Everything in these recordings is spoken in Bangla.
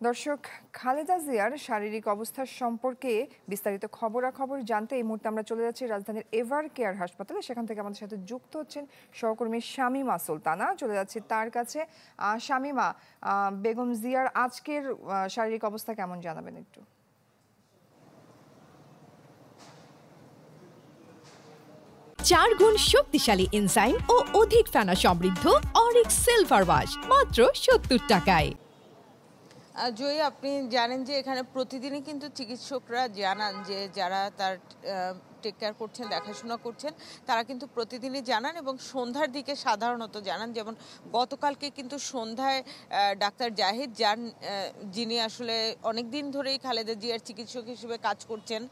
দর্শক, খালেদা জিয়ার শারীরিক অবস্থা সম্পর্কে বিস্তারিত খবরাখবর জানতে এই মুহূর্তে আমরা চলে যাচ্ছি রাজধানীর এভার কেয়ার হাসপাতালে। সেখান থেকে আমাদের সাথে যুক্ত হচ্ছেন সহকর্মী শামীমা সুলতানা। চলে যাচ্ছি তার কাছে। শামীমা, বেগম জিয়ার আজকের শারীরিক অবস্থা কেমন জানাবেন একটু? 4 গুণ শক্তিশালী এনজাইম ও অধিক ফেনা সমৃদ্ধ অরিক সিলভার ওয়াশ মাত্র 70 টাকায়। জয়ী, আপনি জানেন যে এখানে প্রতিদিনই কিন্তু চিকিৎসকরা জানান যে যারা তার টেক কেয়ার করছেন, দেখাশোনা করছেন, তারা কিন্তু প্রতিদিনই জানান এবং সন্ধ্যার দিকে সাধারণত জানান। যেমন গতকালকে কিন্তু সন্ধ্যায় ডাক্তার জাহিদ যান, যিনি আসলে অনেক দিন ধরেই খালেদা জিয়ার চিকিৎসক হিসেবে কাজ করছেন,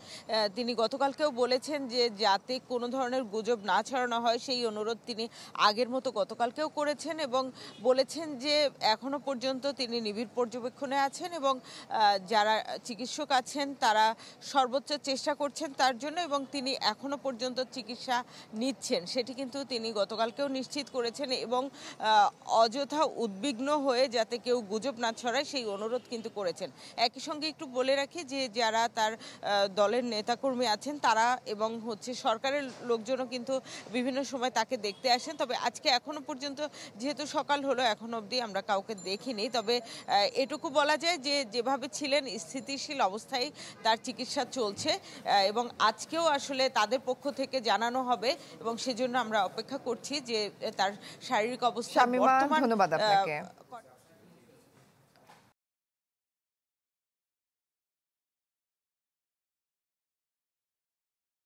তিনি গতকালকেও বলেছেন যে যাতে কোনো ধরনের গুজব না ছড়ানো হয় সেই অনুরোধ তিনি আগের মতো গতকালকেও করেছেন এবং বলেছেন যে এখনো পর্যন্ত তিনি নিবিড় পর্যবেক্ষণে আছেন এবং যারা চিকিৎসক আছেন তারা সর্বোচ্চ চেষ্টা করছেন তার জন্য এবং তিনি এখনো পর্যন্ত চিকিৎসা নিচ্ছেন, সেটি কিন্তু তিনি গতকালকেও নিশ্চিত করেছেন এবং অযথা উদ্বিগ্ন হয়ে যাতে কেউ গুজব না ছড়ায় সেই অনুরোধ কিন্তু করেছেন। একই সঙ্গে একটু বলে রাখি যে যারা তার দলের নেতাকর্মী আছেন তারা এবং সরকারের লোকজনও কিন্তু বিভিন্ন সময় তাকে দেখতে আসেন। তবে আজকে এখনো পর্যন্ত যেহেতু সকাল হলো এখনো অবধি আমরা কাউকে দেখিনি। তবে এটুকু বলা যায় যে যেভাবে ছিলেন স্থিতিশীল অবস্থায় তার চিকিৎসা চলছে এবং আজকেও আসলে তাদের পক্ষ থেকে জানানো হবে এবং সেজন্য আমরা অপেক্ষা করছি যে তার শারীরিক অবস্থা ধন্যবাদ আপনাকে।